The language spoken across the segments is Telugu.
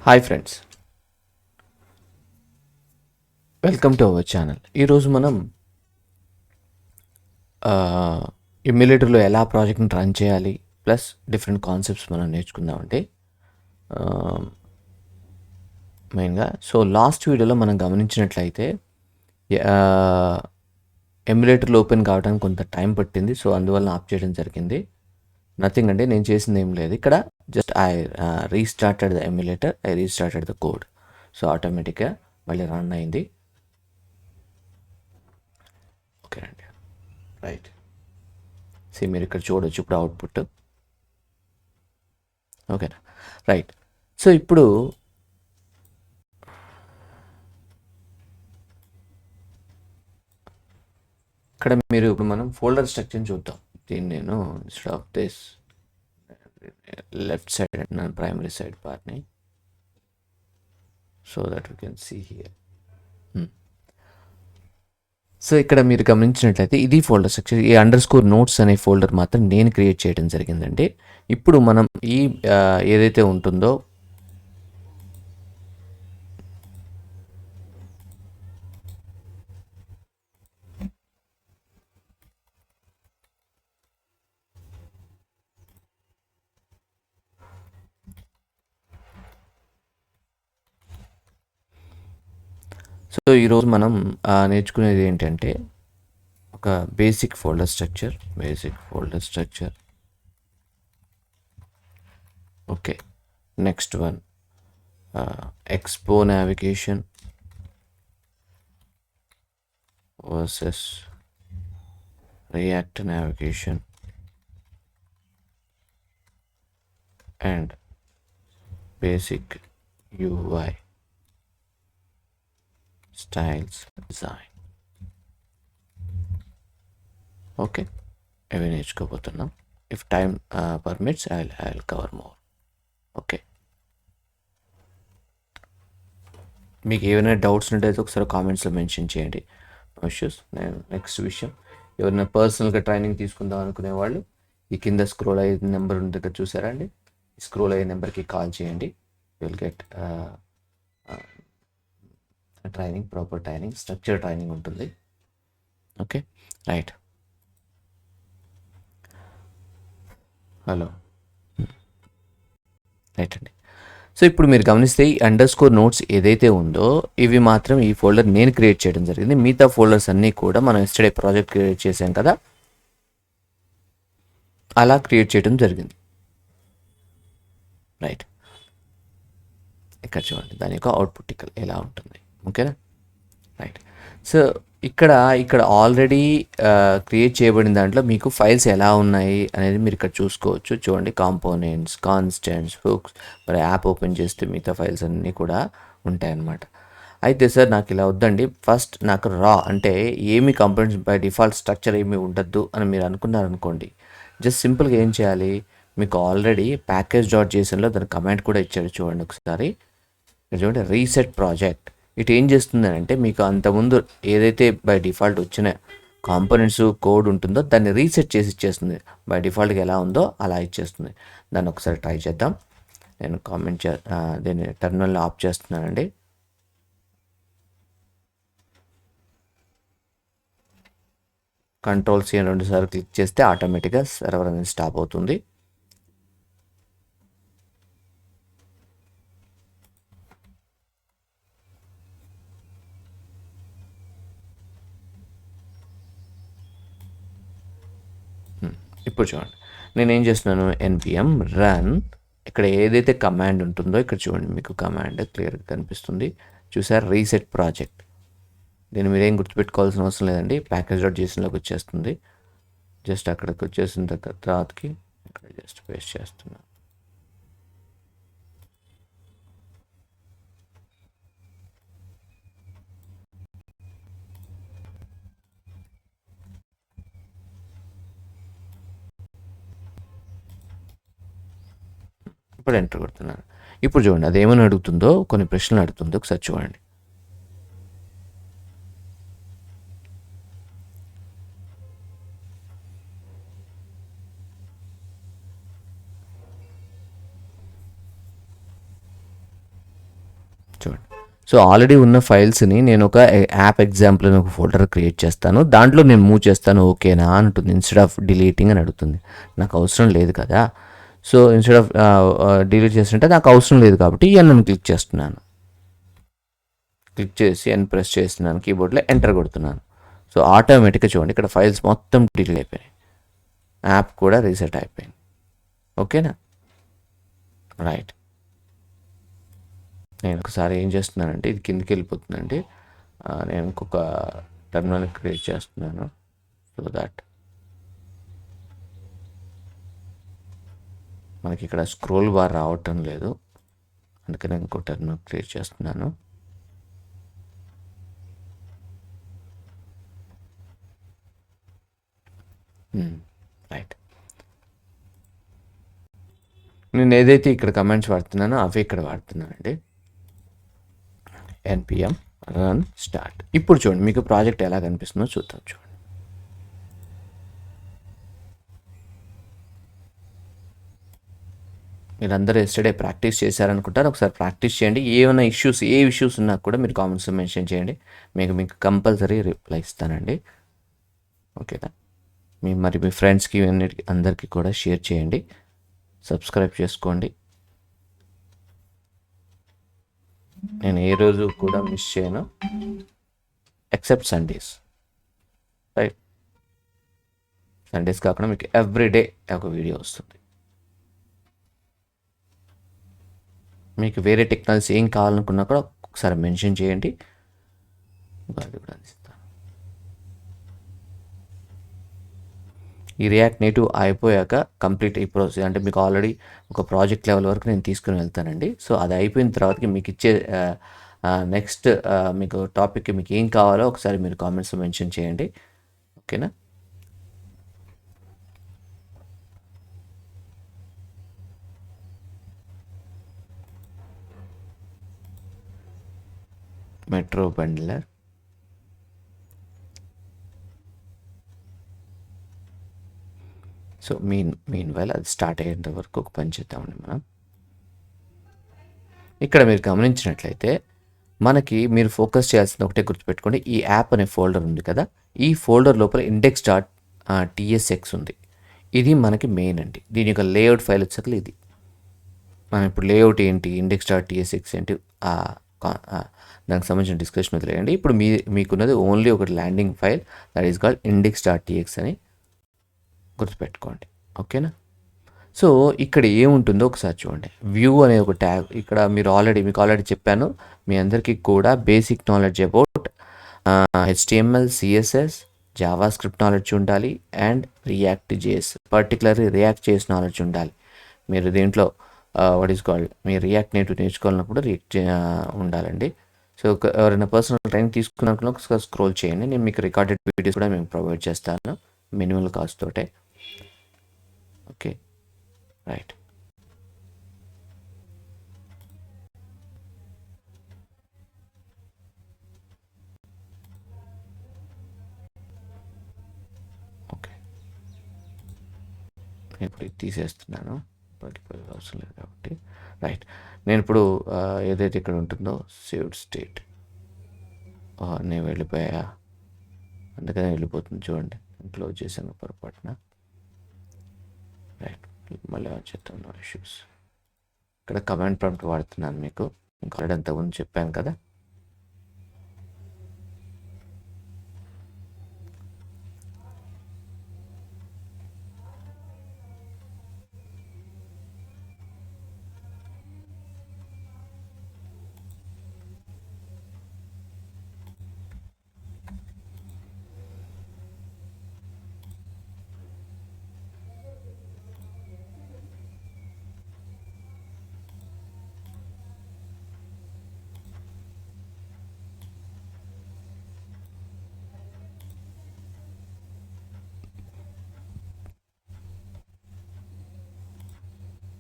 Hi friends, welcome to our channel. ఈరోజు మనం ఎమ్యులేటర్లో ఎలా ప్రాజెక్ట్ని రన్ చేయాలి ప్లస్ డిఫరెంట్ కాన్సెప్ట్స్ మనం నేర్చుకుందామండి. మెయిన్గా లాస్ట్ వీడియోలో మనం గమనించినట్లయితే ఎమ్యులేటర్లో ఓపెన్ కావడానికి కొంత టైం పట్టింది. అందువల్ల ఆఫ్ చేయడం జరిగింది. నథింగ్ అండి, నేను చేసింది ఏం లేదు. ఇక్కడ just I restarted the emulator, I restarted the code. ఆటోమేటిక్గా మళ్ళీ రన్ అయింది. ఓకే అండి, రైట్. మీరు ఇక్కడ చూడొచ్చు ఇప్పుడు అవుట్పుట్. ఓకేనా, రైట్. ఇప్పుడు ఇక్కడ ఇప్పుడు మనం ఫోల్డర్ స్ట్రక్చర్ని చూద్దాం. దీన్ని నేను instead of this left side అంటున్నాను, ప్రైమరీ సైడ్ పార్ట్ని, so that you can see here. ఇక్కడ మీరు గమనించినట్లయితే ఇది ఫోల్డర్ స్ట్రక్చర్. ఈ _notes అనే ఫోల్డర్ మాత్రం నేను క్రియేట్ చేయడం జరిగిందండి. ఇప్పుడు మనం ఈ ఏదైతే ఉంటుందో ఈరోజు మనం నేర్చుకునేది ఏంటంటే ఒక basic folder structure. Okay, next one Expo navigation versus React navigation and basic UI styles design. Okay, అవి నేర్చుకోబోతున్నాం. If time permits I will cover more. Okay, మీకు ఏమైనా డౌట్స్ ఉంటే ఒకసారి కామెంట్స్లో మెన్షన్ చేయండి. ఇష్యూస్. నేను నెక్స్ట్ విషయం, ఎవరైనా పర్సనల్గా ట్రైనింగ్ తీసుకుందాం అనుకునే వాళ్ళు ఈ కింద స్క్రోల్ అయ్యే నెంబర్ ఉంది దగ్గర చూసారా అండి, స్క్రోల్ అయ్యే నెంబర్కి కాల్ చేయండి. Will get training, proper training, structure training ఉంటుంది. Okay, right. హలో, రైట్ అండి. ఇప్పుడు మీరు గమనిస్తే ఈ _notes ఏదైతే ఉందో ఇవి మాత్రం ఈ ఫోల్డర్ నేను క్రియేట్ చేయడం జరిగింది. మిగతా ఫోల్డర్స్ అన్నీ కూడా మనం ఎస్టర్డే ప్రాజెక్ట్ క్రియేట్ చేసాం కదా, అలా క్రియేట్ చేయడం జరిగింది. రైట్, ఇక్కడ చూడండి దాని యొక్క అవుట్పుట్ ఎలా ఉంటుంది. ఓకేనా, రైట్. ఇక్కడ ఆల్రెడీ క్రియేట్ చేయబడిన దాంట్లో మీకు ఫైల్స్ ఎలా ఉన్నాయి అనేది మీరు ఇక్కడ చూసుకోవచ్చు. చూడండి, కాంపోనెంట్స్, కాన్స్టెంట్స్, హుక్స్. మరి యాప్ ఓపెన్ చేస్తే మిగతా ఫైల్స్ అన్నీ కూడా ఉంటాయన్నమాట. అయితే సార్ నాకు ఇలా వద్దండి, ఫస్ట్ నాకు రా అంటే ఏమి కాంపోనెంట్స్ బై డిఫాల్ట్ స్ట్రక్చర్ ఏమి ఉండద్దు అని మీరు అనుకున్నారనుకోండి, జస్ట్ సింపుల్గా ఏం చేయాలి, మీకు ఆల్రెడీ package.jsonలో దాని కమాండ్ కూడా ఇచ్చాడు. చూడండి ఒకసారి, చూడండి, రీసెట్ ప్రాజెక్ట్. ఇటు ఏం చేస్తుంది అంటే మీకు అంతకుముందు ఏదైతే బై డిఫాల్ట్ వచ్చిన కాంపోనెంట్స్ కోడ్ ఉంటుందో దాన్ని రీసెట్ చేసి ఇచ్చేస్తుంది. బై డిఫాల్ట్గా ఎలా ఉందో అలా ఇచ్చేస్తుంది. దాన్ని ఒకసారి ట్రై చేద్దాం. నేను దీన్ని టెర్మినల్లో ఆఫ్ చేస్తున్నానండి. Ctrl+C అని 2 సార్లు క్లిక్ చేస్తే ఆటోమేటిక్గా సర్వర్ అనేది స్టాప్ అవుతుంది. ఇప్పుడు చూడండి, నేనేం చేస్తున్నాను, npm run, ఇక్కడ ఏదైతే కమాండ్ ఉంటుందో ఇక్కడ చూడండి, మీకు కమాండ్ క్లియర్గా కనిపిస్తుంది. చూసారు, రీసెట్ ప్రాజెక్ట్. దీన్ని మీరేం గుర్తుపెట్టుకోవాల్సిన అవసరం లేదండి, package.jsonలోకి వచ్చేస్తుంది. జస్ట్ అక్కడికి వచ్చేసిన తర్వాతకి ఇక్కడ జస్ట్ పేస్ట్ చేస్తున్నాను. ఇప్పుడు ఎంటర్ కొడుతున్నాను. ఇప్పుడు చూడండి, అది ఏమని అడుగుతుందో, కొన్ని ప్రశ్నలు అడుగుతుందో ఒకసారి చూడండి. సో ఆల్రెడీ ఉన్న ఫైల్స్ని నేను ఒక యాప్ ఎగ్జాంపుల్ అని ఒక ఫోల్డర్ క్రియేట్ చేస్తాను. దాంట్లో నేను మూవ్ చేస్తాను, ఓకేనా అంటుంది. ఇన్స్టెడ్ ఆఫ్ డిలీటింగ్ అని అడుగుతుంది. నాకు అవసరం లేదు కదా. సో ఇన్స్టెడ్ ఆఫ్ డిలీట్ చేస్తుంటే నాకు అవసరం లేదు కాబట్టి ఎన్ క్లిక్ చేస్తున్నాను. క్లిక్ చేసి ఎన్ ప్రెస్ చేస్తున్నాను, కీబోర్డ్లో ఎంటర్ కొడుతున్నాను. సో ఆటోమేటిక్గా చూడండి ఇక్కడ ఫైల్స్ మొత్తం డిలీట్ అయిపోయాయి, యాప్ కూడా రీసెట్ అయిపోయింది. ఓకేనా, రైట్. నేను ఒకసారి ఏం చేస్తున్నానంటే ఇది కిందికి వెళ్ళిపోతుందండి. నేను ఇంకొక టెర్మినల్ క్రియేట్ చేస్తున్నాను సో దట్ మనకి ఇక్కడ స్క్రోల్ బార్ రావటం లేదు, అందుకని ఇంకో టెర్మినల్ క్రియేట్ చేస్తున్నాను. రైట్. నేను ఏదైతే ఇక్కడ కమెంట్స్ వాడుతున్నానో అవి ఇక్కడ వాడుతున్నానండి. npm run start. ఇప్పుడు చూడండి మీకు ప్రాజెక్ట్ ఎలా కనిపిస్తుందో చూద్దాం. చూడండి, మీరందరూ ఎస్టర్డే ప్రాక్టీస్ చేశారనుకుంటారు. ఒకసారి ప్రాక్టీస్ చేయండి. ఏమైనా ఏ ఇష్యూస్ ఉన్నా కూడా మీరు కామెంట్స్లో మెన్షన్ చేయండి. మీకు కంపల్సరీ రిప్లై ఇస్తానండి. ఓకేనా, మీ ఫ్రెండ్స్కి అందరికీ కూడా షేర్ చేయండి, సబ్స్క్రైబ్ చేసుకోండి. నేను ఏ రోజు కూడా మిస్ చేయను ఎక్సెప్ట్ సండేస్. రైట్, సండేస్ కాకుండా మీకు ఎవ్రీడే ఒక వీడియో వస్తుంది. మీకు వేరే టెక్నాలజీ ఏం కావాలనుకున్నా కూడా ఒకసారి మెన్షన్ చేయండి, అది కూడా అందిస్తాను. ఈ రియాక్ట్ నేటివ్ అయిపోయాక కంప్లీట్ ఈ ప్రాసెస్ అంటే మీకు ఆల్రెడీ ఒక ప్రాజెక్ట్ లెవెల్ వరకు నేను తీసుకుని వెళ్తానండి. సో అది అయిపోయిన తర్వాతకి మీకు ఇచ్చే నెక్స్ట్ మీకు టాపిక్ మీకు ఏం కావాలో ఒకసారి మీరు కామెంట్స్లో మెన్షన్ చేయండి. ఓకేనా, మెట్రో బండ్లర్. సో మీన్ వైల్ అది స్టార్ట్ అయ్యేంత వరకు ఒక పని చేద్దామండి మనం. ఇక్కడ మీరు గమనించినట్లయితే మనకి మీరు ఫోకస్ చేయాల్సింది ఒకటే గుర్తుపెట్టుకోండి, ఈ యాప్ అనే ఫోల్డర్ ఉంది కదా, ఈ ఫోల్డర్ లోపల index.tsx ఉంది. ఇది మనకి మెయిన్ అండి. దీని యొక్క లేఅవుట్ ఫైల్ వచ్చాక ఇది మనం ఇప్పుడు లేఅవుట్ ఏంటి, index.tsx ఏంటి, దానికి సంబంధించిన డిస్కషన్ వదిలేయండి. ఇప్పుడు మీకున్నది ఓన్లీ ఒక landing file, that is called index.tx అని గుర్తుపెట్టుకోండి. ఓకేనా, సో ఇక్కడ ఏముంటుందో ఒకసారి చూడండి. వ్యూ అనే ఒక ట్యాగ్ ఇక్కడ మీకు ఆల్రెడీ చెప్పాను. మీ అందరికీ కూడా basic knowledge about HTML, CSS, JavaScript knowledge ఉండాలి and React JS, particularly React JS knowledge ఉండాలి. మీరు దీంట్లో మీరు రియాక్ట్ నేటివ్ నేర్చుకోవాలన్నప్పుడు ఉండాలండి. సో ఎవరైనా పర్సనల్ ట్రైనింగ్ తీసుకున్నప్పుడు ఒకసారి స్క్రోల్ చేయండి. నేను మీకు రికార్డెడ్ వీడియోస్ కూడా మేము ప్రొవైడ్ చేస్తాను మినిమల్ కాస్ట్ తోటే. Okay, right. ఓకే, నేను ఇప్పుడు ఇది తీసేస్తున్నాను, పర్టికులర్ అవసరం లేదు కాబట్టి. రైట్, నేను ఇప్పుడు ఏదైతే ఇక్కడ ఉంటుందో సేవ్డ్ స్టేట్, నేను వెళ్ళిపోయా, అందుకనే వెళ్ళిపోతుంది చూడండి. క్లోజ్ చేశాను పొరపాటున. రైట్, మళ్ళీ వచ్చేస్తాను, నో ఇష్యూస్. ఇక్కడ కమాండ్ ప్రాంప్ట్ వాడుతున్నాను, మీకు ఇంకా ఆల్రెడీ అంతకుముందు చెప్పాను కదా.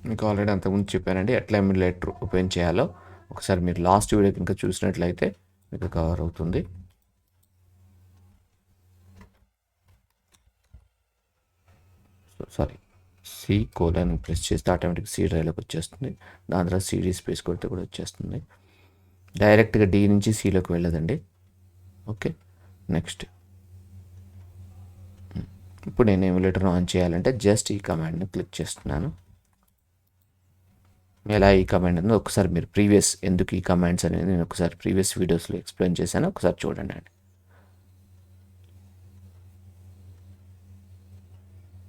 మీకు ఆల్రెడీ అంతకుముందు చెప్పానండి ఎట్లా ఎమ్యులేటర్ ఓపెన్ చేయాలో. ఒకసారి మీరు లాస్ట్ వీడియో ఇంకా చూసినట్లయితే మీకు కవర్ అవుతుంది. సారీ, C:, ప్రెస్ చేస్తే ఆటోమేటిక్ C డ్రైవ్లోకి వచ్చేస్తుంది. దాని తర్వాత CD స్పేస్ కొడితే కూడా వచ్చేస్తుంది. డైరెక్ట్గా డి నుంచి సిలోకి వెళ్ళదండి. ఓకే, నెక్స్ట్ ఇప్పుడు నేను ఎమ్యులేటర్ను ఆన్ చేయాలంటే జస్ట్ ఈ కమాండ్ని క్లిక్ చేస్తున్నాను. ఎలా ఈ కమాండ్ అనేది ఒకసారి మీరు ప్రీవియస్ ఎందుకు ఈ కమాండ్స్ అనేది నేను ఒకసారి ప్రీవియస్ వీడియోస్లో ఎక్స్ప్లెయిన్ చేశాను, ఒకసారి చూడండి అండి.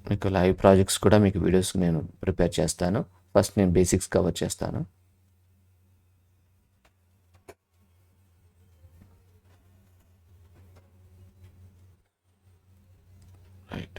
మీకు లైవ్ ప్రాజెక్ట్స్ కూడా మీకు వీడియోస్ నేను ప్రిపేర్ చేస్తాను. ఫస్ట్ నేను బేసిక్స్ కవర్ చేస్తాను. రైట్,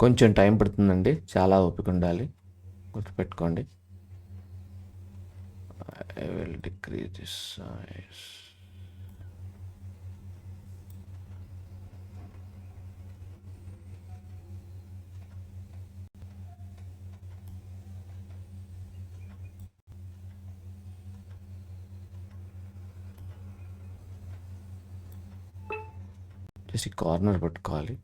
కొంచెం టైం పడుతుందండి, చాలా ఓపిక ఉండాలి, గుర్తుపెట్టుకోండి. I will decrease this size. Just ఈ కార్నర్ పట్టుకోవాలి.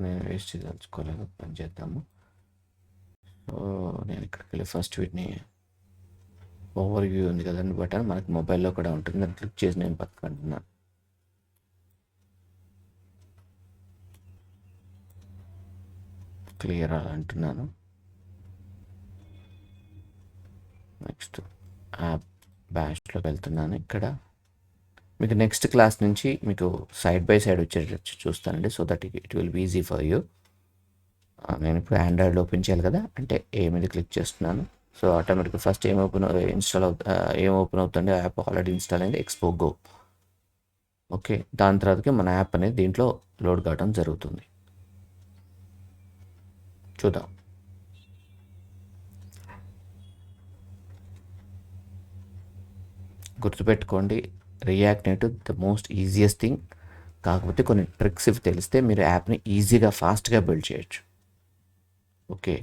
నేను వేస్ట్ చేయదలుచుకోలేదు, పని చేద్దాము. సో నేను ఇక్కడికి వెళ్ళి ఫస్ట్ వీటిని ఓవర్ వ్యూ ఉంది కదండి బటన్, మనకి మొబైల్లో కూడా ఉంటుంది, దాన్ని క్లిక్ చేసి నేను పట్టుకుంటున్నాను. క్లియర్ అంటున్నాను. నెక్స్ట్ యాప్ బ్యాష్లోకి వెళ్తున్నాను. ఇక్కడ మీకు నెక్స్ట్ క్లాస్ నుంచి మీకు సైడ్ బై సైడ్ వచ్చేటట్టు చూస్తానండి, so that it will be easy for you. నేను ఇప్పుడు ఆండ్రాయిడ్లో ఓపెన్ చేయాలి కదా, అంటే ఏ మీద క్లిక్ చేస్తున్నాను. సో ఆటోమేటిక్గా ఫస్ట్ ఏం ఓపెన్ అవుతుంది, యాప్ ఆల్రెడీ ఇన్స్టాల్ అయింది, ఎక్స్పో గో. ఓకే, దాని తర్వాతకి మన యాప్ అనేది దీంట్లో లోడ్ కావడం జరుగుతుంది. చూద్దాం. గుర్తుపెట్టుకోండి, react native the most easiest thing. కాకపోతే కొన్ని ట్రిక్స్ ఇవి తెలిస్తే మీరు యాప్ని ఈజీగా ఫాస్ట్గా బిల్డ్ చేయొచ్చు. ఓకే,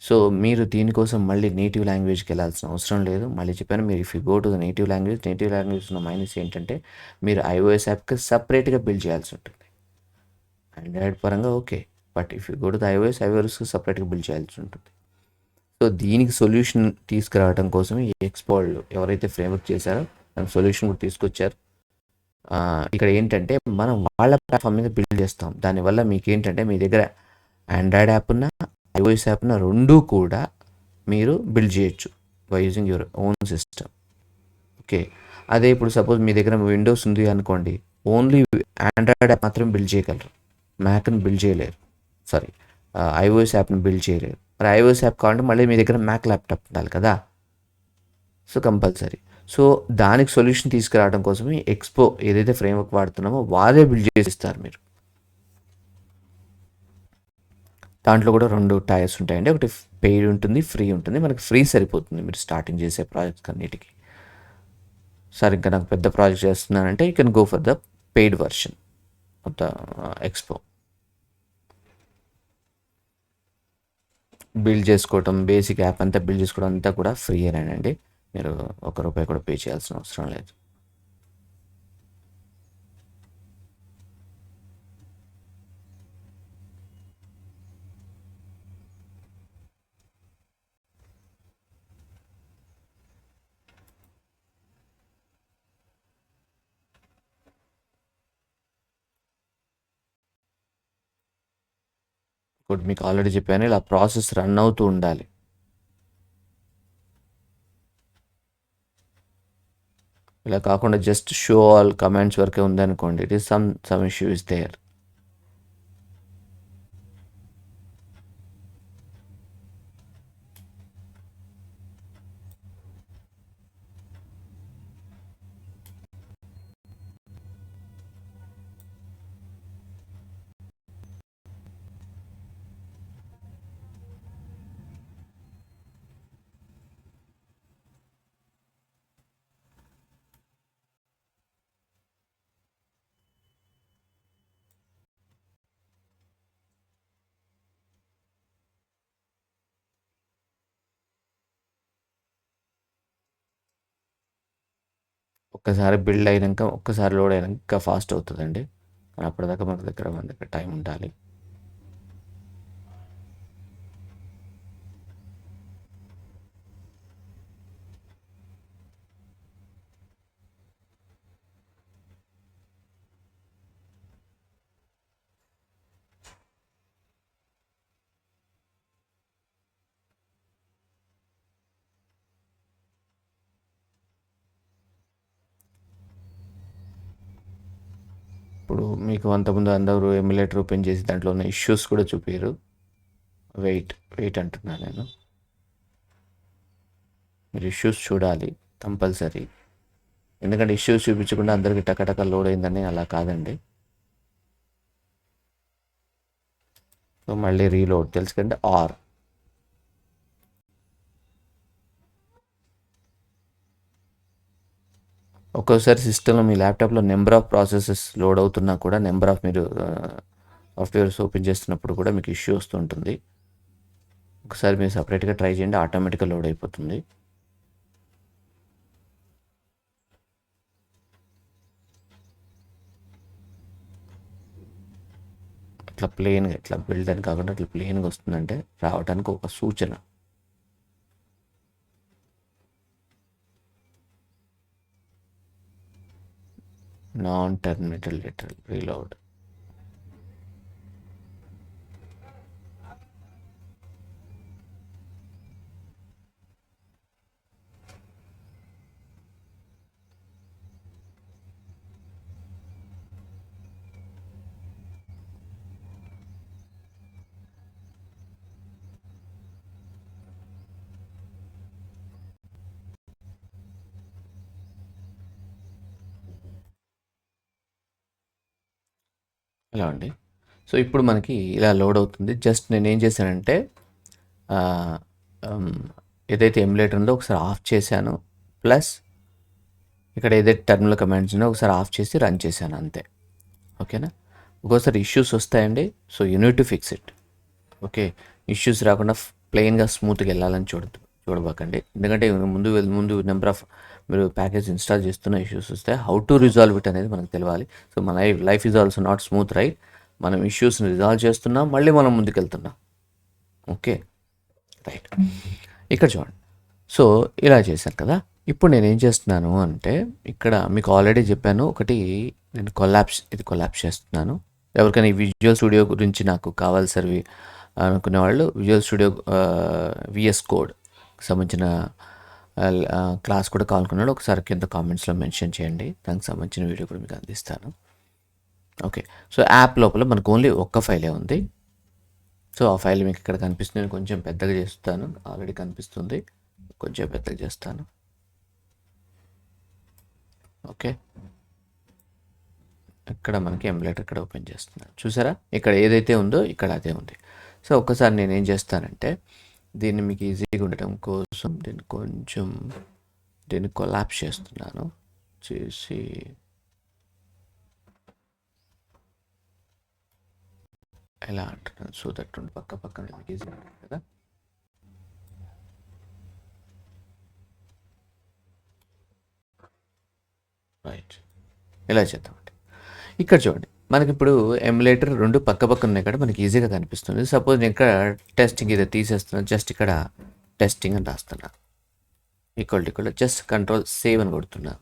సో మీరు దీనికోసం మళ్ళీ నేటివ్ లాంగ్వేజ్కి వెళ్ళాల్సిన అవసరం లేదు. మళ్ళీ చెప్పాను, మీరు if you go to the native language ఉన్న మైనస్ ఏంటంటే మీరు iOS యాప్కి సపరేట్గా బిల్డ్ చేయాల్సి ఉంటుంది. ఆండ్రాయిడ్ పరంగా okay, but if you go to the iOSకి సపరేట్గా బిల్డ్ చేయాల్సి ఉంటుంది. సో దీనికి సొల్యూషన్ తీసుకురావడం కోసం ఈ ఎక్స్పో ఎవరైతే ఫ్రేమ్వర్క్ చేశారో దానికి సొల్యూషన్ కూడా తీసుకొచ్చారు. ఇక్కడ ఏంటంటే మనం వాళ్ళ ప్లాట్ఫామ్ మీద బిల్డ్ చేస్తాం. దానివల్ల మీకు ఏంటంటే మీ దగ్గర ఆండ్రాయిడ్ యాప్ ఉన్న iOS యాప్ ఉన్న రెండూ కూడా మీరు బిల్డ్ చేయొచ్చు by using your own system. Okay, అదే ఇప్పుడు సపోజ్ మీ దగ్గర విండోస్ ఉంది అనుకోండి, ఓన్లీ ఆండ్రాయిడ్ యాప్ మాత్రం బిల్డ్ చేయగలరు, మ్యాక్ని బిల్డ్ చేయలేరు. సారీ, iOS యాప్ని బిల్డ్ చేయలేరు. మరి iOS యాప్ కావాలంటే మళ్ళీ మీ దగ్గర మ్యాక్ ల్యాప్టాప్ ఉండాలి కదా, సో కంపల్సరీ. సో దానికి సొల్యూషన్ తీసుకురావడం కోసమే ఎక్స్పో ఏదైతే ఫ్రేమ్వర్క్ వాడుతున్నామో వారే బిల్డ్ చేసి ఇస్తారు మీరు. దాంట్లో కూడా 2 టైర్స్ ఉంటాయండి, ఒకటి పెయిడ్ ఉంటుంది, ఫ్రీ ఉంటుంది. మనకి ఫ్రీ సరిపోతుంది మీరు స్టార్టింగ్ చేసే ప్రాజెక్ట్స్ అన్నిటికీ. సార్ ఇంకా నాకు పెద్ద ప్రాజెక్ట్ చేస్తున్నానంటే you can go for the paid version of the expo. Build చేసుకోవటం, బేసిక్ యాప్ అంతా బిల్డ్ చేసుకోవడం అంతా కూడా ఫ్రీయేనండి, మీరు ₹1 కూడా పే చేయాల్సిన అవసరం లేదు. ఇప్పుడు మీకు ఆల్రెడీ చెప్పాను, ఇలా ప్రాసెస్ రన్ అవుతూ ఉండాలి. ఇలా కాకుండా జస్ట్ షో ఆల్ కమాండ్స్ వరకే ఉందనుకోండి, it is some issue is there. ఒక్కసారి బిల్డ్ అయినాక ఒక్కసారి లోడ్ అయినాక ఇంకా ఫాస్ట్ అవుతుందండి. అప్పటిదాకా మన దగ్గర టైం ఉండాలి. ఇప్పుడు మీకు అంతకుముందు అందరూ ఎమ్యులేటర్ ఓపెన్ చేసి దాంట్లో ఉన్న ఇష్యూస్ కూడా చూపారు. వెయిట్ అంటున్నాను నేను. మీరు ఇష్యూస్ చూడాలి కంపల్సరీ. ఎందుకంటే ఇష్యూస్ చూపించకుండా అందరికి టకటక లోడ్ అయిందని అలా కాదండి. సో మళ్ళీ రీలోడ్ తెలుసు కంటే ఆర్. ఒక్కోసారి సిస్టంలో మీ ల్యాప్టాప్లో నెంబర్ ఆఫ్ ప్రాసెసెస్ లోడ్ అవుతున్నా కూడా నెంబర్ ఆఫ్ మీరు సాఫ్ట్వేర్స్ ఓపెన్ చేస్తున్నప్పుడు కూడా మీకు ఇష్యూ వస్తుంటుంది. ఒకసారి మీరు సపరేట్గా ట్రై చేయండి, ఆటోమేటిక్గా లోడ్ అయిపోతుంది. అట్లా ప్లెయిన్గా ఇట్లా బిల్డ్ అని కాకుండా అట్లా ప్లెయిన్గా వస్తుందంటే రావడానికి ఒక సూచన. Non terminated literal reload. ఇలా అండి. సో ఇప్పుడు మనకి ఇలా లోడ్ అవుతుంది. జస్ట్ నేను ఏం చేశానంటే ఏదైతే ఎమ్యులేటర్ ఉందో ఒకసారి ఆఫ్ చేశాను, ప్లస్ ఇక్కడ ఏదైతే టెర్మినల్ కమాండ్స్ ఉందో ఒకసారి ఆఫ్ చేసి రన్ చేశాను అంతే. ఓకేనా. ఒక్కోసారి ఇష్యూస్ వస్తాయండి. So you need to fix it. Okay, issues రాకుండా ప్లెయిన్గా స్మూత్గా వెళ్ళాలని చూడబాకండి. ఎందుకంటే ముందు నెంబర్ ఆఫ్ మీరు ప్యాకేజ్ ఇన్స్టాల్ చేస్తున్న ఇష్యూస్ వస్తాయి. హౌ టు రిజాల్వ్ ఇట్ అనేది మనకు తెలియాలి. సో మన life is also not smooth, right. మనం ఇష్యూస్ని రిజాల్వ్ చేస్తున్నాం, మళ్ళీ మనం ముందుకెళ్తున్నాం. Okay, right. ఇక్కడ చూడండి. సో ఇలా చేశాను కదా. ఇప్పుడు నేను ఏం చేస్తున్నాను అంటే ఇక్కడ మీకు ఆల్రెడీ చెప్పాను, ఒకటి నేను కొలాప్స్ చేస్తున్నాను. ఎవరికైనా ఈ విజువల్ స్టూడియో గురించి నాకు కావాల్సినవి అనుకునే వాళ్ళు విజువల్ స్టూడియో విఎస్ కోడ్ సంబంధించిన క్లాస్ కూడా కావాలనుకున్నాడు, ఒకసారి కింద కామెంట్స్లో మెన్షన్ చేయండి. దానికి సంబంధించిన వీడియో కూడా మీకు అందిస్తాను. ఓకే, సో యాప్ లోపల మనకు ఓన్లీ ఒక్క ఫైలే ఉంది. సో ఆ ఫైల్ మీకు ఇక్కడ కనిపిస్తుంది. నేను కొంచెం పెద్దగా చేస్తాను, ఆల్రెడీ కనిపిస్తుంది, కొంచెం పెద్దగా చేస్తాను. ఓకే, ఇక్కడ మనకి ఎమ్యులేటర్ ఇక్కడ ఓపెన్ చేస్తున్నాను, చూసారా. ఇక్కడ ఏదైతే ఉందో ఇక్కడ అదే ఉంది. సో ఒక్కసారి నేను ఏం చేస్తానంటే దీన్ని మీకు ఈజీగా ఉండటం కోసం దీన్ని కొలాప్స్ చేస్తున్నాను. చేసి ఎలా అంటున్నాను, సో దట్ పక్కన మీకు ఈజీగా ఉంటుంది కదా. రైట్, ఇలా చేద్దామండి. ఇక్కడ చూడండి, మనకి ఇప్పుడు ఎమ్యులేటర్ రెండు పక్క ఉన్నాయి కదా, మనకి ఈజీగా కనిపిస్తుంది. సపోజ్ నేను ఇక్కడ టెస్టింగ్ ఇది తీసేస్తున్నాను, జస్ట్ ఇక్కడ టెస్టింగ్ అని రాస్తున్నా, ఈక్వల్ జస్ట్ కంట్రోల్ సేవ్ అని కొడుతున్నా.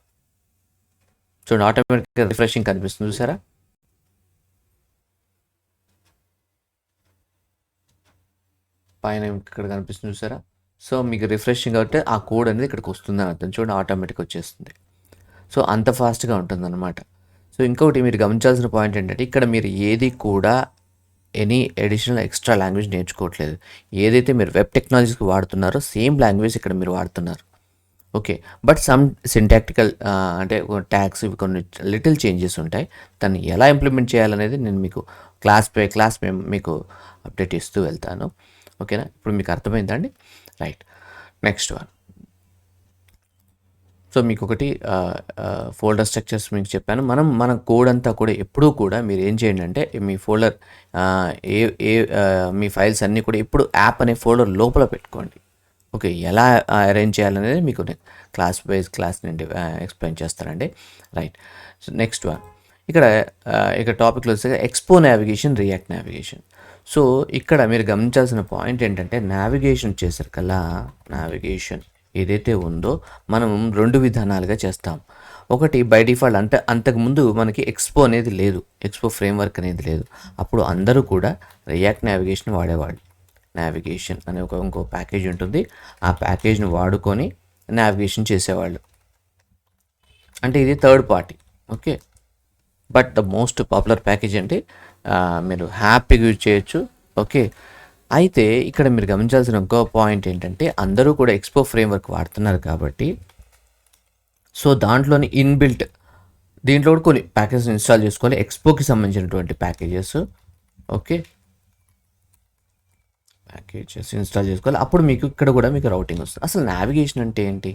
చూడండి, ఆటోమేటిక్గా రిఫ్రెషింగ్ కనిపిస్తుంది, చూసారా. పైన ఇక్కడ కనిపిస్తుంది, చూసారా. సో మీకు రిఫ్రెషింగ్ అంటే ఆ కోడ్ అనేది ఇక్కడికి వస్తుందని అర్థం. చూడండి, ఆటోమేటిక్ వచ్చేస్తుంది. సో అంత ఫాస్ట్గా ఉంటుంది అన్నమాట. సో ఇంకొకటి మీరు గమనించాల్సిన పాయింట్ ఏంటంటే ఇక్కడ మీరు ఏది కూడా ఎనీ అడిషనల్ ఎక్స్ట్రా లాంగ్వేజ్ నేర్చుకోవట్లేదు. ఏదైతే మీరు వెబ్ టెక్నాలజీకి వాడుతున్నారో సేమ్ లాంగ్వేజ్ ఇక్కడ మీరు వాడుతున్నారు. ఓకే, బట్ సమ్ సింటాక్టికల్ అంటే ట్యాగ్స్ ఇవి కొన్ని లిటిల్ చేంజెస్ ఉంటాయి. దాన్ని ఎలా ఇంప్లిమెంట్ చేయాలనేది నేను మీకు క్లాస్ మేము మీకు అప్డేట్ ఇస్తూ వెళ్తాను. ఓకేనా, ఇప్పుడు మీకు అర్థమైందండి. Right, next one. సో మీకు ఒకటి ఫోల్డర్ స్ట్రక్చర్స్ మీకు చెప్పాను. మన కోడ్ అంతా కూడా ఎప్పుడూ కూడా మీరు ఏం చేయండి అంటే మీ ఫోల్డర్ మీ ఫైల్స్ అన్నీ కూడా ఇప్పుడు యాప్ అనే ఫోల్డర్ లోపల పెట్టుకోండి. ఓకే. ఎలా అరేంజ్ చేయాలనేది మీకు క్లాస్ నేను ఎక్స్‌ప్లెయిన్ చేస్తానండి. రైట్. సో, నెక్స్ట్ వన్ ఇక్కడ ఇక టాపిక్‌లో వస్తే expo navigation, react navigation. So, ఇక్కడ మీరు గమనించాల్సిన పాయింట్ ఏంటంటే నావిగేషన్ వచ్చేసరికల్లా నావిగేషన్ ఏదైతే ఉందో మనం 2 విధానాలుగా చేస్తాం. ఒకటి బై డిఫాల్ట్ అంటే అంతకుముందు మనకి ఎక్స్‌పో అనేది లేదు. ఎక్స్‌పో ఫ్రేమ్‌వర్క్ అనేది లేదు. అప్పుడు అందరూ కూడా రియాక్ట్ నావిగేషన్ వాడేవాళ్ళు. నావిగేషన్ అనే ఇంకో ప్యాకేజ్ ఉంటుంది. ఆ ప్యాకేజ్‌ని వాడుకొని నావిగేషన్ చేసేవాళ్ళు. అంటే ఇది third party. Okay. But the most popular package అంటే మీరు హ్యాపీగా యూజ్ చేయొచ్చు. ఓకే. అయితే ఇక్కడ మీరు గమనించాల్సిన ఇంకో పాయింట్ ఏంటంటే అందరూ కూడా ఎక్స్‌పో ఫ్రేమ్‌వర్క్ వాడుతున్నారు కాబట్టి సో దాంట్లోని ఇన్‌బిల్ట్ దీంట్లో కూడా కొన్ని ప్యాకేజెస్ ఇన్‌స్టాల్ చేసుకోవాలి. ఎక్స్‌పోకి సంబంధించినటువంటి ప్యాకేజెస్. ఓకే. ప్యాకేజెస్ ఇన్‌స్టాల్ చేసుకోవాలి. అప్పుడు మీకు ఇక్కడ కూడా మీకు రౌటింగ్ వస్తుంది. అసలు నావిగేషన్ అంటే ఏంటి?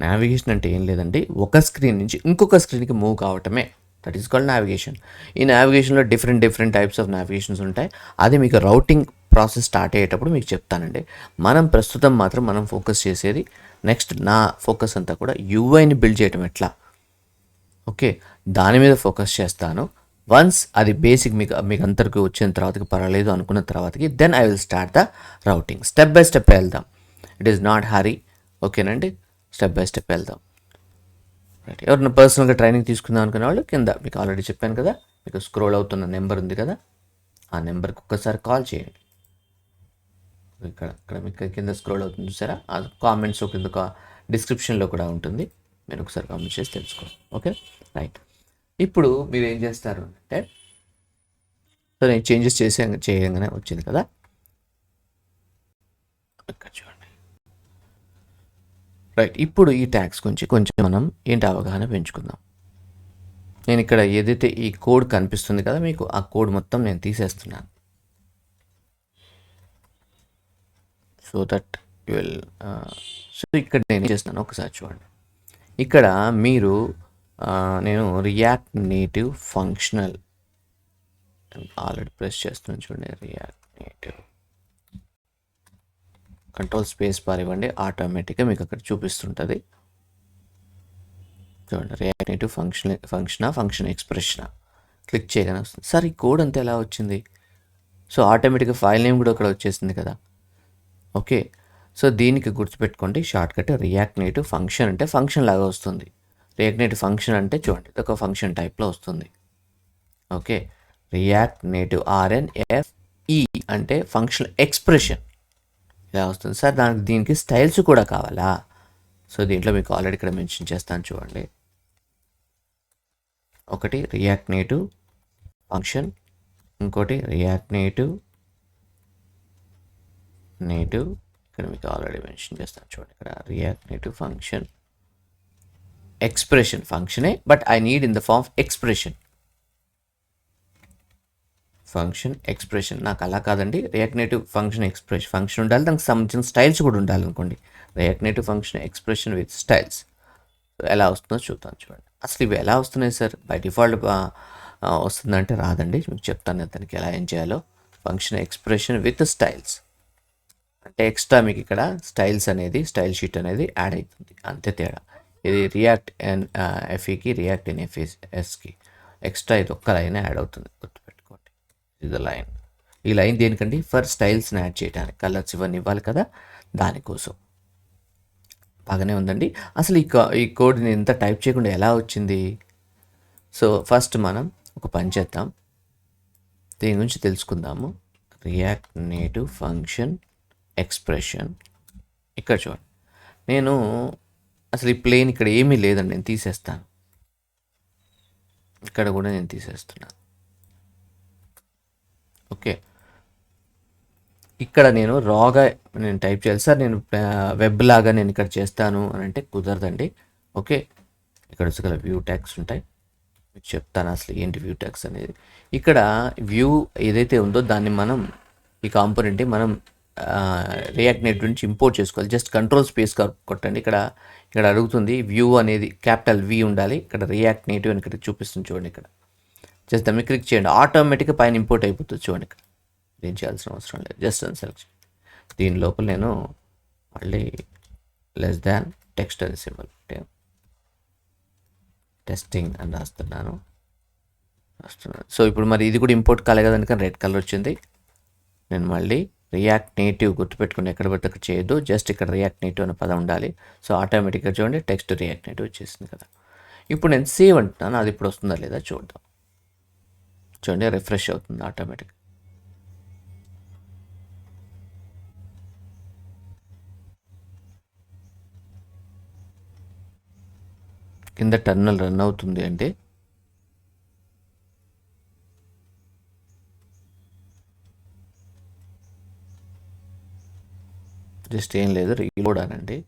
నావిగేషన్ అంటే ఏం లేదండి. ఒక స్క్రీన్ నుంచి ఇంకొక స్క్రీన్‌కి మూవ్ కావటమే. That is called navigation. ఈ నావిగేషన్‌లో డిఫరెంట్ టైప్స్ ఆఫ్ నావిగేషన్స్ ఉంటాయి. అది మీకు రౌటింగ్ ప్రాసెస్ స్టార్ట్ అయ్యేటప్పుడు మీకు చెప్తానండి. ప్రస్తుతం మాత్రం మనం ఫోకస్ చేసేది నెక్స్ట్ నా ఫోకస్ అంతా కూడా యూఐని బిల్డ్ చేయడం ఎట్లా. ఓకే. దాని మీద ఫోకస్ చేస్తాను. వన్స్ అది బేసిక్ మీకు అందరికీ వచ్చిన తర్వాతకి పర్వాలేదు అనుకున్న తర్వాతకి then I will start the routing. Step by step వెళ్దాం. It is not hurry. ఓకేనండి. స్టెప్ బై స్టెప్ వెళ్దాం. రైట్. ఎవరైనా పర్సనల్గా ట్రైనింగ్ తీసుకుందాం అనుకునే వాళ్ళు కింద మీకు ఆల్రెడీ చెప్పాను కదా, మీకు స్క్రోల్ అవుతున్న నెంబర్ ఉంది కదా, ఆ నెంబర్కి ఒక్కసారి కాల్ చేయండి. ఇక్కడ మీకు కింద స్క్రోల్ అవుతుంది చూసారా, ఆ కామెంట్స్ కింద డిస్క్రిప్షన్లో కూడా ఉంటుంది. మీరు ఒకసారి కామెంట్ చేసి తెలుసుకోండి. ఓకే. రైట్. ఇప్పుడు మీరు ఏం చేస్తారు అంటే సో నేను చేంజెస్ చేయగానే వచ్చింది కదా, ఇక్కడ చూడండి. రైట్. ఇప్పుడు ఈ ట్యాగ్స్ గురించి కొంచెం మనం ఏంటి అవగాహన పెంచుకుందాం. నేను ఇక్కడ ఏదైతే ఈ కోడ్ కనిపిస్తుంది కదా మీకు, ఆ కోడ్ మొత్తం నేను తీసేస్తున్నాను. So that you will so ఇక్కడ నేను ఏం చేస్తున్నాను ఒకసారి చూడండి. ఇక్కడ మీరు నేను react native functional already press చేస్తున్నాను చూడండి. React native control space bar ఇవ్వండి, ఆటోమేటిక్గా మీకు అక్కడ చూపిస్తుంటుంది. చూడండి, రియాక్ట్ నేటివ్ ఫంక్షన్ ఎక్స్ప్రెషనా క్లిక్ చేయగానే వస్తుంది. సార్ ఈ కోడ్ అంతా ఎలా వచ్చింది? సో ఆటోమేటిక్గా ఫైల్ నేమ్ కూడా అక్కడ వచ్చేసింది కదా. ఓకే. సో దీనికి గుర్తుపెట్టుకోండి షార్ట్కట్ రియాక్ట్ నేటివ్ ఫంక్షన్ అంటే ఫంక్షన్ లాగా వస్తుంది. రియాక్ట్ నేటివ్ ఫంక్షన్ అంటే చూడండి ఒక ఫంక్షన్ టైప్లో వస్తుంది. ఓకే. రియాక్ట్ నేటివ్ RNFE అంటే ఫంక్షన్ ఎక్స్ప్రెషన్ ఇలా వస్తుంది. సార్ దీనికి స్టైల్స్ కూడా కావాలా? సో దీంట్లో మీకు ఆల్రెడీ ఇక్కడ మెన్షన్ చేస్తాను చూడండి. ఒకటి రియాక్ట్ నేటివ్ ఫంక్షన్, ఇంకోటి రియాక్ట్ నేటివ్ ఇక్కడ మీకు ఆల్రెడీ మెన్షన్ చేస్తాను చూడండి. ఇక్కడ రియాక్ట్ నేటివ్ ఫంక్షన్ ఎక్స్ప్రెషన్ ఫంక్షనే, but I need in the form expression. Function expression నాకు అలా కాదండి. రియాక్ట్ నేటివ్ ఫంక్షన్ ఫంక్షన్ ఉండాలి, దానికి సంబంధించిన స్టైల్స్ కూడా ఉండాలి అనుకోండి. React native function expression with styles ఎలా వస్తుందో చూద్దాం చూడండి. అసలు ఇవి ఎలా వస్తున్నాయి సార్? బై డిఫాల్ట్ వస్తుందంటే రాదండి. మీకు చెప్తాను దానికి ఎలా ఏం చేయాలో. ఫంక్షన్ ఎక్స్ప్రెషన్ విత్ స్టైల్స్ అంటే ఎక్స్ట్రా మీకు ఇక్కడ స్టైల్ షీట్ అనేది యాడ్ అవుతుంది, అంతే తేడా. ఇది రియాక్ట్ ఎఫ్ఈకి రియాక్ట్ ఎస్కి ఎక్స్ట్రా ఇది ఒక్క లైన్ యాడ్ అవుతుంది, గుర్తుపెట్టుకోండి. ఇది లైన్. ఈ లైన్ దేనికండి? ఫర్ స్టైల్స్ని యాడ్ చేయడానికి, కలర్స్ ఇవన్నీ ఇవ్వాలి కదా, దానికోసం. బాగానే ఉందండి. అసలు ఈ కోడ్ నేను ఇంత టైప్ చేయకుండా ఎలా వచ్చింది? సో ఫస్ట్ మనం ఒక పని చేద్దాం, దీని గురించి తెలుసుకుందాము. రియాక్ట్ నేటివ్ ఫంక్షన్ ఎక్స్ప్రెషన్ ఇక్కడ చూడండి. నేను అసలు ఈ ప్లేన్ ఇక్కడ ఏమీ లేదండి, నేను తీసేస్తాను. ఇక్కడ కూడా నేను తీసేస్తున్నాను. ఓకే. ఇక్కడ నేను రాగా నేను టైప్ చేయాలి. సార్ నేను వెబ్ లాగా నేను ఇక్కడ చేస్తాను అని అంటే కుదరదండి. ఓకే. ఇక్కడ వచ్చి వ్యూ ట్యాగ్స్ ఉంటాయి, మీకు చెప్తాను అసలు ఏంటి వ్యూ ట్యాగ్స్ అనేది. ఇక్కడ వ్యూ ఏదైతే ఉందో దాన్ని మనం ఈ కాంపోనెంట్ని మనం రియాక్ట్ నేటివ్ నుంచి ఇంపోర్ట్ చేసుకోవాలి. జస్ట్ కంట్రోల్ స్పేస్ కొట్టండి. ఇక్కడ అడుగుతుంది వ్యూ అనేది క్యాపిటల్ V ఉండాలి. ఇక్కడ రియాక్ట్ నేటివ్ అని ఇక్కడ చూపిస్తుంది చూడండి. ఇక్కడ జస్ట్ దాన్ని క్లిక్ చేయండి, ఆటోమేటిక్గా పైన ఇంపోర్ట్ అయిపోతుంది చూడండి. ఇక్కడ ఏం చేయాల్సిన అవసరం లేదు, జస్ట్ అని సెలెక్ట్. దీని లోపల నేను మళ్ళీ లెస్ దాన్ టెక్స్ట్ అని సింబల్ అంటే టెస్టింగ్ అని రాస్తున్నాను. సో ఇప్పుడు మరి ఇది కూడా ఇంపోర్ట్ కాలే కదా, అందుకని రెడ్ కలర్ వచ్చింది. నేను మళ్ళీ రియాక్ట్ నేటివ్ గుర్తుపెట్టుకుని ఎక్కడ పడితే అక్కడ చేయొద్దు, జస్ట్ ఇక్కడ రియాక్ట్ నేటివ్ అనే పదం ఉండాలి. సో ఆటోమేటిక్గా చూడండి టెక్స్ట్ రియాక్ట్ నేటివ్ వచ్చేసింది కదా. ఇప్పుడు నేను సేవ్ అంటున్నాను, అది ఇప్పుడు వస్తుందా లేదా చూద్దాం. చూడండి రిఫ్రెష్ అవుతుంది ఆటోమేటిక్. కింద టర్మినల్ రన్ అవుతుంది అంటే జస్ట్ ఏం లేదు, రీలోడ్ అనండి.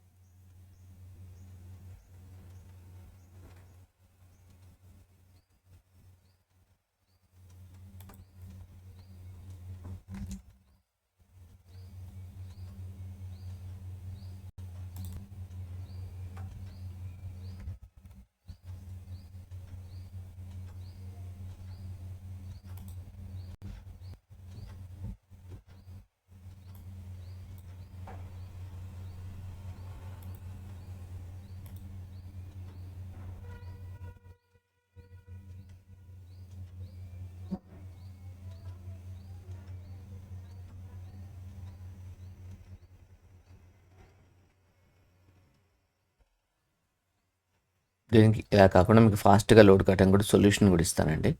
దీనికి ఇలా కాకుండా మీకు ఫాస్ట్గా లోడ్ కావడానికి కూడా సొల్యూషన్ కూడా ఇస్తానండి.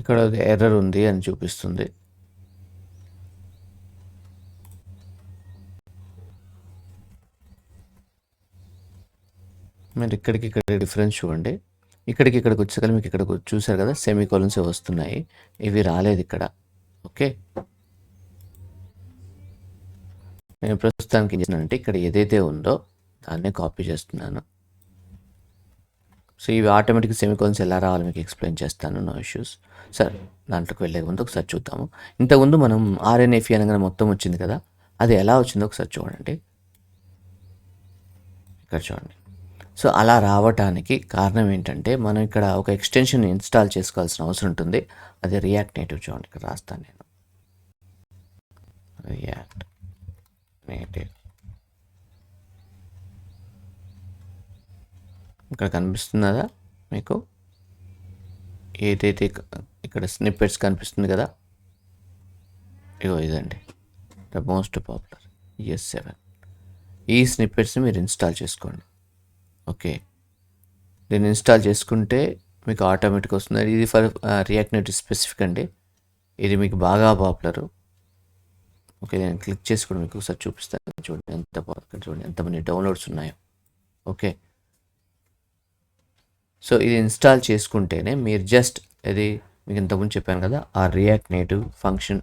ఇక్కడ ఎర్రర్ ఉంది అని చూపిస్తుంది. మీరు ఇక్కడికి ఇక్కడ డిఫరెన్స్ చూడండి. ఇక్కడికి ఇక్కడికి వచ్చేసరికి మీకు ఇక్కడ చూసారు కదా సెమీకోలన్స్ వస్తున్నాయి, ఇవి రాలేదు ఇక్కడ. ఓకే, నేను ప్రస్తుతానికి ఏం చేస్తున్నానంటే ఇక్కడ ఏదైతే ఉందో దాన్నే కాపీ చేస్తున్నాను. సో ఇవి ఆటోమేటిక్ సెమీకోలన్స్ ఎలా రావాలో మీకు ఎక్స్ప్లెయిన్ చేస్తాను, నో ఇష్యూస్. సరే, దాంట్లోకి వెళ్ళే ముందు ఒకసారి చూద్దాము. ఇంతకుముందు మనం ఆర్ఎన్ఎఫ్ఈ అనగానే మొత్తం వచ్చింది కదా, అది ఎలా వచ్చిందో ఒకసారి చూడండి. ఇక్కడ చూడండి. సో అలా రావటానికి కారణం ఏంటంటే మనం ఇక్కడ ఒక ఎక్స్టెన్షన్ ఇన్స్టాల్ చేసుకోవాల్సిన అవసరం ఉంటుంది. అది రియాక్ట్ నేటివ్. చూడండి ఇక్కడ రాస్తాను నేను, రియాక్ట్ నేటివ్. ఇక్కడ కనిపిస్తున్నదా మీకు? ఏదైతే ఇక్కడ స్నిప్పెట్స్ కనిపిస్తుంది కదా, ఇగో ఇదండి ద మోస్ట్ పాపులర్ ES7. ఈ స్నిప్పెట్స్ని మీరు ఇన్స్టాల్ చేసుకోండి. ఓకే, దీన్ని ఇన్స్టాల్ చేసుకుంటే మీకు ఆటోమేటిక్ వస్తుంది. ఇది ఫర్ రియాక్ట్ నేటివ్ స్పెసిఫిక్ అండి, ఇది మీకు బాగా పాపులరు. ఓకే, నేను క్లిక్ చేసి కూడా మీకు ఒకసారి చూపిస్తాను. చూడండి ఎంత పాపులర్, చూడండి ఎంతమంది డౌన్లోడ్స్ ఉన్నాయో. ఓకే, సో ఇది ఇన్స్టాల్ చేసుకుంటేనే మీరు జస్ట్ ఇది మీకు ఇంతకుముందు చెప్పాను కదా, ఆ రియాక్ట్ నేటివ్ ఫంక్షన్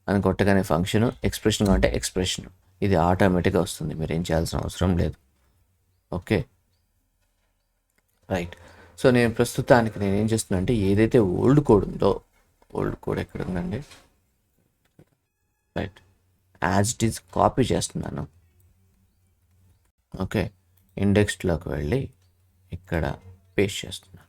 అని కొట్టగానే ఫంక్షన్, ఎక్స్ప్రెషన్ అంటే ఎక్స్ప్రెషన్, ఇది ఆటోమేటిక్గా వస్తుంది, మీరు ఏం చేయాల్సిన అవసరం లేదు. Okay right. సో నేను ప్రస్తుతానికి నేను ఏం చేస్తున్నా అంటే ఏదైతే ఓల్డ్ కోడ్ ఉందో, ఓల్డ్ కోడ్ ఎక్కడ ఉందండి, right, as it is copy చేస్తున్నాను. ఓకే, ఇండెక్స్లోకి వెళ్ళి ఇక్కడ పేస్ట్ చేస్తున్నాను.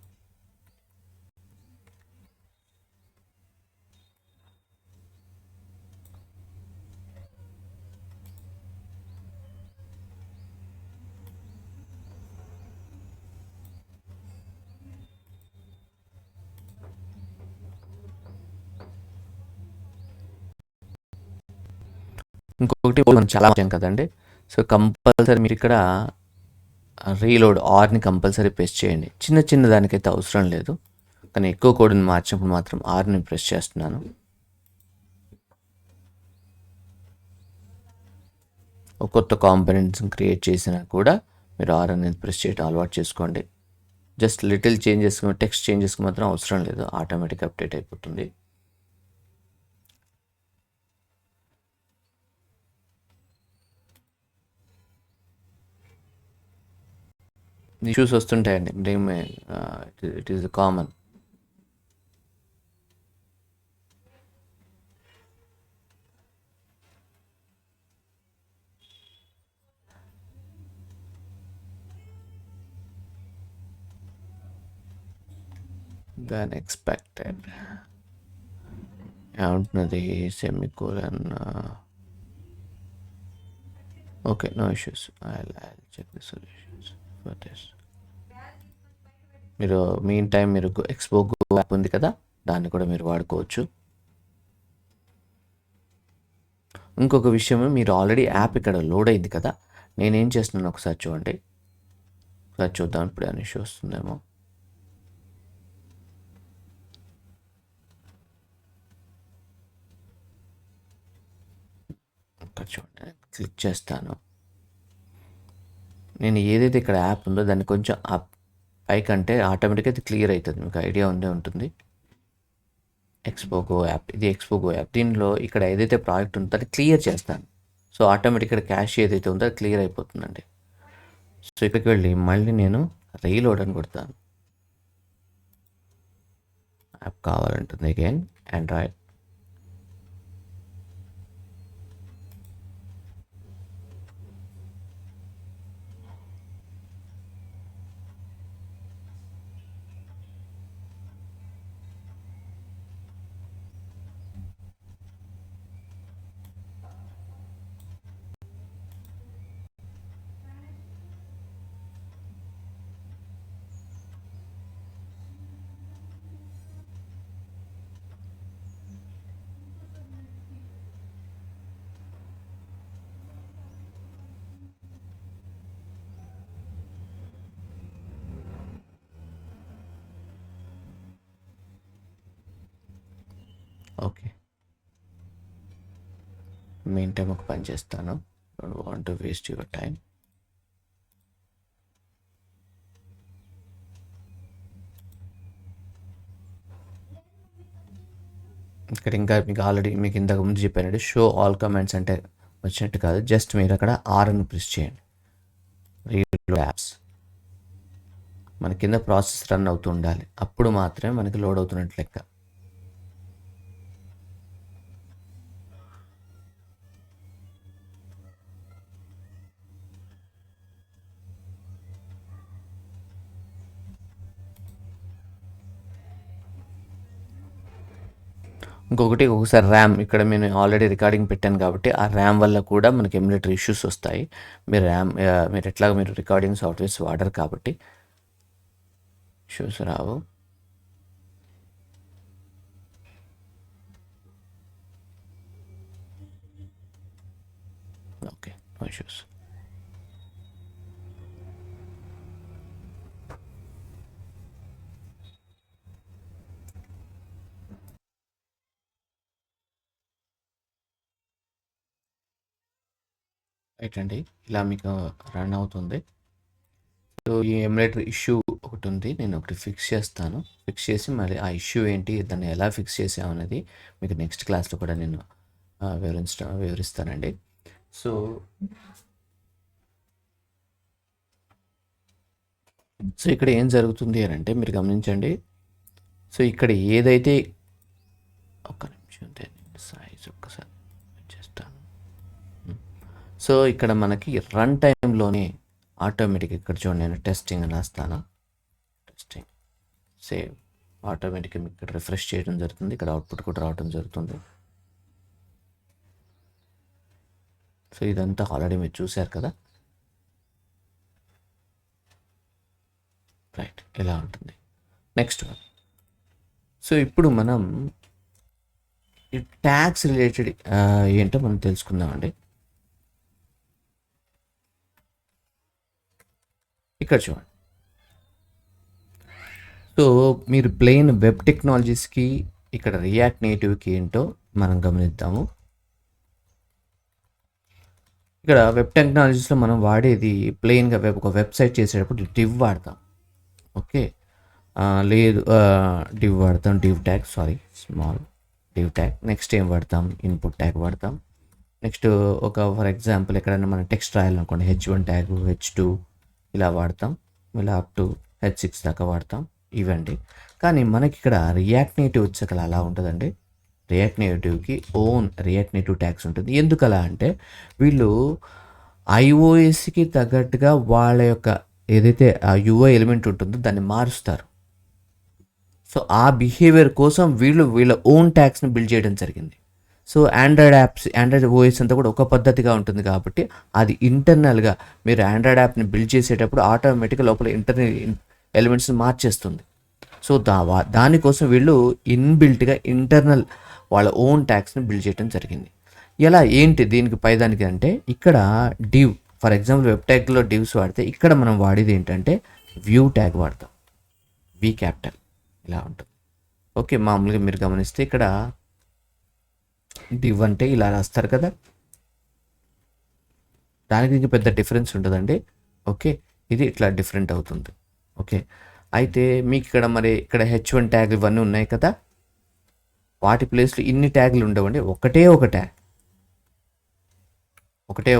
ఇంకొకటి మనం చాలా వచ్చాం కదండి, సో కంపల్సరీ మీరు ఇక్కడ రీలోడ్ ఆర్ని కంపల్సరీ ప్రెస్ చేయండి. చిన్న చిన్న దానికైతే అవసరం లేదు, కానీ ఎక్కువ కోడ్ని మార్చినప్పుడు మాత్రం ఆర్ని ప్రెస్ చేస్తున్నాను. ఒక కొత్త కాంపోనెంట్స్ని క్రియేట్ చేసినా కూడా మీరు ఆర్ అనేది ప్రెస్ చేయడం అలవాటు చేసుకోండి. జస్ట్ లిటిల్ చేంజెస్, టెక్స్ట్ చేంజెస్కి మాత్రం అవసరం లేదు, ఆటోమేటిక్ అప్డేట్ అయిపోతుంది. ఇష్యూస్ వస్తుంటాయండి, ఇట్ ఈస్ కామన్. దాన్ ఎక్స్పెక్టెడ్ ఏమంటున్నది semicolon. Okay, no issues. I check the solutions for this. మీరు మీన్ టైం మీరు ఎక్స్పో గో యాప్ ఉంది కదా, దాన్ని కూడా మీరు వాడుకోవచ్చు. ఇంకొక విషయం, మీరు ఆల్రెడీ యాప్ ఇక్కడ లోడ్ అయింది కదా, నేనేం చేస్తున్నాను ఒకసారి చూడండి. ఒకసారి చూద్దాం ఇప్పుడు ఏమైనా ఇష్యూ వస్తుందేమో. ఇక్కడ చూడండి, క్లిక్ చేస్తాను. నేను ఏదైతే ఇక్కడ యాప్ ఉందో దాన్ని కొంచెం పైకంటే ఆటోమేటిక్గా ఇది క్లియర్ అవుతుంది. మీకు ఐడియా ఉండే ఉంటుంది. ఎక్స్పో గో యాప్, ఇది ఎక్స్పో గో యాప్. దీనిలో ఇక్కడ ఏదైతే ప్రాజెక్ట్ ఉందో అది క్లియర్ చేస్తాను. సో ఆటోమేటిక్ ఇక్కడ క్యాష్ ఏదైతే ఉందో అది క్లియర్ అయిపోతుందండి. సో ఇక్కడికి వెళ్ళి మళ్ళీ నేను రీలోడ్ అని కొడతాను. యాప్ కావాలంటుంది again Android. Okay, meantime ఒక పని చేస్తాను. Don't want to waste your time. ఇక్కడ ఇంకా మీకు ఆల్రెడీ మీకు ఇంతకు ముందు చెప్పానండి, షో ఆల్ కమెంట్స్ అంటే వచ్చినట్టు కాదు, జస్ట్ మీరు అక్కడ ఆర్ అని ప్రెస్ చేయండి. రీలోడ్ యాప్స్ మన కింద ప్రాసెస్ రన్ అవుతూ ఉండాలి, అప్పుడు మాత్రమే మనకి లోడ్ అవుతున్నట్టు లెక్క. ఇంకొకటి, ఒకసారి ర్యామ్, ఇక్కడ నేను ఆల్రెడీ రికార్డింగ్ పెట్టాను కాబట్టి ఆ ర్యామ్ వల్ల కూడా మనకి ఎమ్యులేటర్ ఇష్యూస్ వస్తాయి. మీరు ర్యామ్ మీరు ఎట్లాగో మీరు రికార్డింగ్ సాఫ్ట్వేర్స్ వాడరు కాబట్టి ఇష్యూస్ రావు. Okay, no issues. రైట్ అండి, ఇలా మీకు రన్ అవుతుంది. సో ఈ ఎమ్యులేటర్ ఇష్యూ ఒకటి ఉంది, నేను ఒకటి ఫిక్స్ చేస్తాను. ఫిక్స్ చేసి మళ్ళీ ఆ ఇష్యూ ఏంటి, దాన్ని ఎలా ఫిక్స్ చేసామనేది మీకు నెక్స్ట్ క్లాస్లో కూడా నేను వివరిస్తానండి. సో ఇక్కడ ఏం జరుగుతుంది అని అంటే మీరు గమనించండి. సో ఇక్కడ ఏదైతే, ఒక్క నిమిషం సైజ్ ఒక్కసారి చేస్తాను. సో ఇక్కడ మనకి రన్ టైంలోనే ఆటోమేటిక్, ఇక్కడ చూడండి నేను టెస్టింగ్ అని రాస్తాను. టెస్టింగ్ సేవ్, ఆటోమేటిక్గా మీకు ఇక్కడ రిఫ్రెష్ చేయడం జరుగుతుంది. ఇక్కడ అవుట్పుట్ కూడా రావడం జరుగుతుంది. సో ఇదంతా ఆల్రెడీ మీరు చూశారు కదా. రైట్, ఇలా ఉంటుంది. నెక్స్ట్ వన్, సో ఇప్పుడు మనం ఈ ట్యాక్స్ రిలేటెడ్ ఏంటో మనం తెలుసుకుందామండి. ఇక్కడ చూడండి. సో మీరు ప్లెయిన్ వెబ్ టెక్నాలజీస్కి ఇక్కడ రియాక్ట్ నేటివ్కి ఏంటో మనం గమనిద్దాము. ఇక్కడ వెబ్ టెక్నాలజీస్లో మనం వాడేది ప్లెయిన్గా ఒక వెబ్సైట్ చేసేటప్పుడు డివ్ వాడతాం. ఓకే, లేదు డివ్ వాడతాం, div tag, sorry small div tag. Next ఏం వాడతాం, ఇన్పుట్ ట్యాగ్ వాడతాం. నెక్స్ట్ ఒక ఫర్ ఎగ్జాంపుల్ ఎక్కడైనా మనం టెక్స్ట్ రాయాలనుకోండి, H1 ట్యాగ్, H2 ఇలా వాడతాం. ఇలా అప్ టు H6 దాకా వాడతాం, ఇవండి. కానీ మనకి ఇక్కడ రియాక్ట్ నేటివ్ వచ్చాక అలా ఉంటుందండి. రియాక్ట్ నేటివ్కి ఓన్ రియాక్ట్ నేటివ్ ట్యాగ్స్ ఉంటుంది. ఎందుకు అలా అంటే వీళ్ళు ఐఓఎస్కి తగ్గట్టుగా వాళ్ళ యొక్క ఏదైతే ఆ యూఐ ఎలిమెంట్ ఉంటుందో దాన్ని మారుస్తారు. సో ఆ బిహేవియర్ కోసం వీళ్ళ ఓన్ ట్యాగ్స్ని బిల్డ్ చేయడం జరిగింది. సో ఆండ్రాయిడ్ ఓఎస్ అంతా కూడా ఒక పద్ధతిగా ఉంటుంది కాబట్టి అది ఇంటర్నల్గా మీరు ఆండ్రాయిడ్ యాప్ని బిల్డ్ చేసేటప్పుడు ఆటోమేటిక్గా లోపల ఇంటర్నల్ ఎలిమెంట్స్ని మార్చేస్తుంది. సో దానికోసం వీళ్ళు ఇన్బిల్ట్గా ఇంటర్నల్ వాళ్ళ ఓన్ ట్యాగ్స్ని బిల్డ్ చేయడం జరిగింది. ఎలా ఏంటి దీనికి పైదానికి అంటే ఇక్కడ div, for example web ట్యాగ్లో divs వాడితే ఇక్కడ మనం వాడేది ఏంటంటే వ్యూ ట్యాగ్ వాడతాం. వి క్యాపిటల్ ఇలా ఉంటుంది. ఓకే, మామూలుగా మీరు గమనిస్తే ఇక్కడ డివ్ అంటే ఇలా రాస్తారు కదా, దానికి ఇంకా పెద్ద డిఫరెన్స్ ఉంటుందండి. ఓకే, ఇది ఇట్లా డిఫరెంట్ అవుతుంది. ఓకే, అయితే మీకు ఇక్కడ ఇక్కడ H1 ట్యాగ్ ఇవన్నీ ఉన్నాయి కదా, వాటి ప్లేస్లో ఇన్ని ట్యాగ్లు ఉండవండి. ఒకటే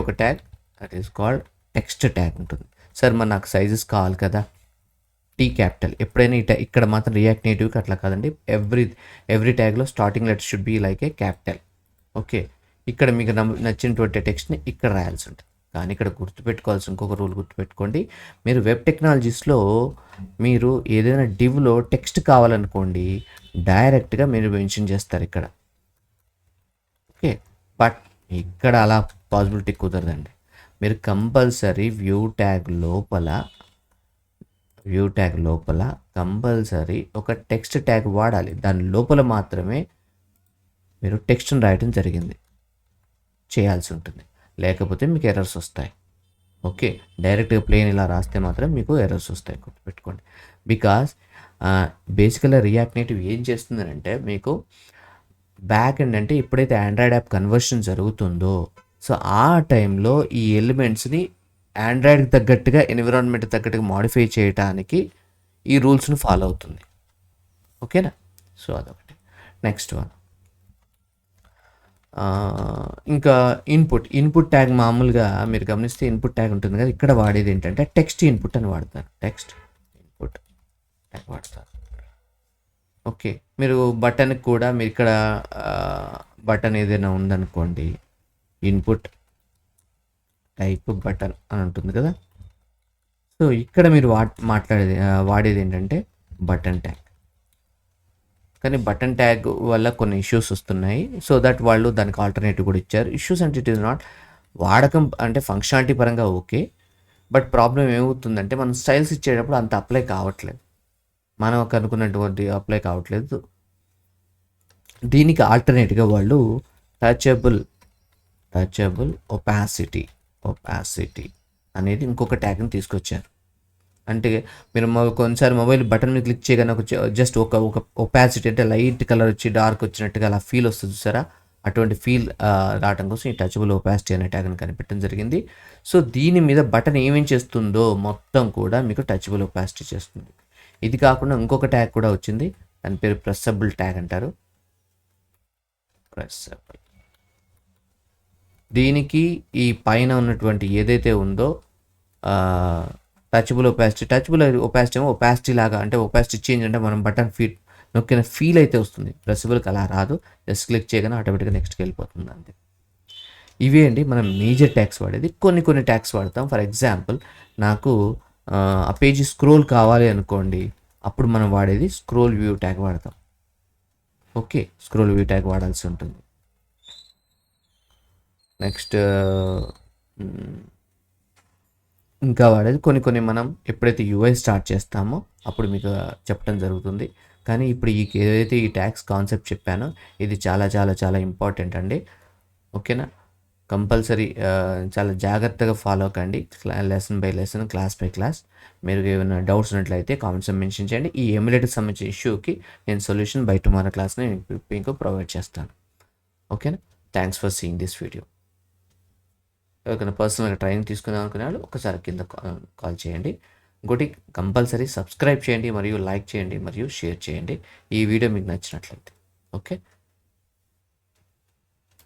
ఒక tag that is called text tag ఉంటుంది. సార్ మరి నాకు సైజెస్ కావాలి కదా, టీ క్యాపిటల్. ఎప్పుడైనా ఇక్కడ మాత్రం రియాక్ట్ నేటివ్కి అట్లా కాదండి. ఎవ్రీ ట్యాగ్లో starting letter should be like a capital. Okay, ఇక్కడ మీకు నచ్చినటువంటి టెక్స్ట్ని ఇక్కడ రాయాల్సి ఉంటుంది. కానీ ఇక్కడ గుర్తుపెట్టుకోవాల్సి ఇంకొక రూల్ గుర్తుపెట్టుకోండి. మీరు వెబ్ టెక్నాలజీస్లో మీరు ఏదైనా డివ్లో టెక్స్ట్ కావాలనుకోండి, డైరెక్ట్గా మీరు మెన్షన్ చేస్తారు ఇక్కడ. ఓకే, బట్ ఇక్కడ అలా పాసిబిలిటీ కుదరదండి. మీరు కంపల్సరీ వ్యూ ట్యాగ్ లోపల కంపల్సరీ ఒక టెక్స్ట్ ట్యాగ్ వాడాలి. దాని లోపల మాత్రమే మీరు టెక్స్ట్ని రాయడం చేయాల్సి ఉంటుంది, లేకపోతే మీకు ఎర్రర్స్ వస్తాయి. ఓకే, డైరెక్ట్గా ప్లేన్ ఇలా రాస్తే మాత్రం మీకు ఎర్రర్స్ వస్తాయి, గుర్తుపెట్టుకోండి. బికాస్ బేసికల్గా రియాక్ట్ నేటివ్ ఏం చేస్తుందంటే మీకు బ్యాక్ ఎండ్ అంటే ఎప్పుడైతే ఆండ్రాయిడ్ యాప్ కన్వర్షన్ జరుగుతుందో సో ఆ టైంలో ఈ ఎలిమెంట్స్ని ఆండ్రాయిడ్కి తగ్గట్టుగా ఎన్విరాన్మెంట్ తగ్గట్టుగా మాడిఫై చేయడానికి ఈ రూల్స్ని ఫాలో అవుతుంది. ఓకేనా, సో అదొకటి. నెక్స్ట్ వన్ ఇంకా ఇన్పుట్ ట్యాగ్. మామూలుగా మీరు గమనిస్తే ఇన్పుట్ ట్యాగ్ ఉంటుంది కదా, ఇక్కడ వాడేది ఏంటంటే టెక్స్ట్ ఇన్పుట్ అని వాడతారు. టెక్స్ట్ ఇన్పుట్ ట్యాగ్ వాడతారు. ఓకే, మీరు బటన్కి కూడా మీరు ఇక్కడ బటన్ ఏదైనా ఉందనుకోండి, ఇన్పుట్ టైప్ బటన్ అని ఉంటుంది కదా, సో ఇక్కడ మీరు వాడేది ఏంటంటే బటన్ ట్యాగ్. కానీ బటన్ ట్యాగ్ వల్ల కొన్ని ఇష్యూస్ వస్తున్నాయి. సో దట్ వాళ్ళు దానికి ఆల్టర్నేటివ్ కూడా ఇచ్చారు. ఇష్యూస్ అంటే ఇట్ ఈస్ నాట్ వాడకం అంటే ఫంక్షనాలిటీ పరంగా ఓకే, బట్ ప్రాబ్లం ఏమవుతుందంటే మనం స్టైల్స్ ఇచ్చేటప్పుడు అంత అప్లై కావట్లేదు, మనం అనుకున్నటువంటి అప్లై కావట్లేదు. దీనికి ఆల్టర్నేటివ్గా వాళ్ళు టచబుల్ ఒపాసిటీ అనేది ఇంకొక ట్యాగ్ని తీసుకొచ్చారు. అంటే మీరు కొన్నిసారి మొబైల్ బటన్ మీద క్లిక్ చేయగానే జస్ట్ ఒక ఒపాసిటీ అంటే లైట్ కలర్ వచ్చి డార్క్ వచ్చినట్టుగా అలా ఫీల్ వస్తుంది చూసారా, అటువంటి ఫీల్ రావడం కోసం ఈ టచబుల్ ఒపాసిటీ అనే ట్యాగ్ని కనిపెట్టడం జరిగింది. సో దీని మీద బటన్ ఏమేం చేస్తుందో మొత్తం కూడా మీకు టచబుల్ ఒపాసిటీ చేస్తుంది. ఇది కాకుండా ఇంకొక ట్యాగ్ కూడా వచ్చింది, దాని పేరు ప్రెస్సబుల్ ట్యాగ్ అంటారు. ప్రెస్సబుల్ దీనికి ఈ పైన ఉన్నటువంటి ఏదైతే ఉందో టచబుల్ ఒపాసిటీ ఏమో ఒపాసిటీ లాగా, అంటే ఒపాసిటీ చేంజ్ అంటే మనం బటన్ నొక్కిన ఫీల్ అయితే వస్తుంది. ప్రెస్సబుల్కి అలా రాదు, జస్ట్ క్లిక్ చేయగానే ఆటోమేటిక్గా నెక్స్ట్కి వెళ్ళిపోతుంది అంతే. ఇవే అండి మనం మేజర్ ట్యాగ్స్ వాడేది. కొన్ని ట్యాగ్స్ వాడతాం. ఫర్ ఎగ్జాంపుల్ నాకు ఆ పేజీ స్క్రోల్ కావాలి అనుకోండి, అప్పుడు మనం వాడేది స్క్రోల్ వ్యూ ట్యాగ్ వాడతాం. ఓకే, స్క్రోల్ వ్యూ ట్యాగ్ వాడాల్సి ఉంటుంది. నెక్స్ట్ ఇంకా వాడేది కొన్ని మనం ఎప్పుడైతే యూఐ స్టార్ట్ చేస్తామో అప్పుడు మీకు చెప్పడం జరుగుతుంది. కానీ ఇప్పుడు ఏదైతే ఈ ట్యాగ్స్ కాన్సెప్ట్ చెప్పానో ఇది చాలా చాలా చాలా ఇంపార్టెంట్ అండి. ఓకేనా, కంపల్సరీ చాలా జాగ్రత్తగా ఫాలో కండి, lesson by lesson, class by class. మీరు ఏమైనా డౌట్స్ ఉన్నట్లయితే కామెంట్స్లో మెన్షన్ చేయండి. ఈ ఎమ్యులేటర్కి సంబంధించిన ఇష్యూకి నేను సొల్యూషన్ బై టుమారో క్లాస్ని మీకు ప్రొవైడ్ చేస్తాను. ఓకేనా, thanks for seeing this video. ఎవరికైనా పర్సనల్గా ట్రైనింగ్ తీసుకుందాం అనుకునే వాళ్ళు ఒకసారి కింద కాల్ చేయండి. ఇంకోటి కంపల్సరీ సబ్స్క్రైబ్ చేయండి మరియు లైక్ చేయండి మరియు షేర్ చేయండి ఈ వీడియో మీకు నచ్చినట్లయితే. ఓకే.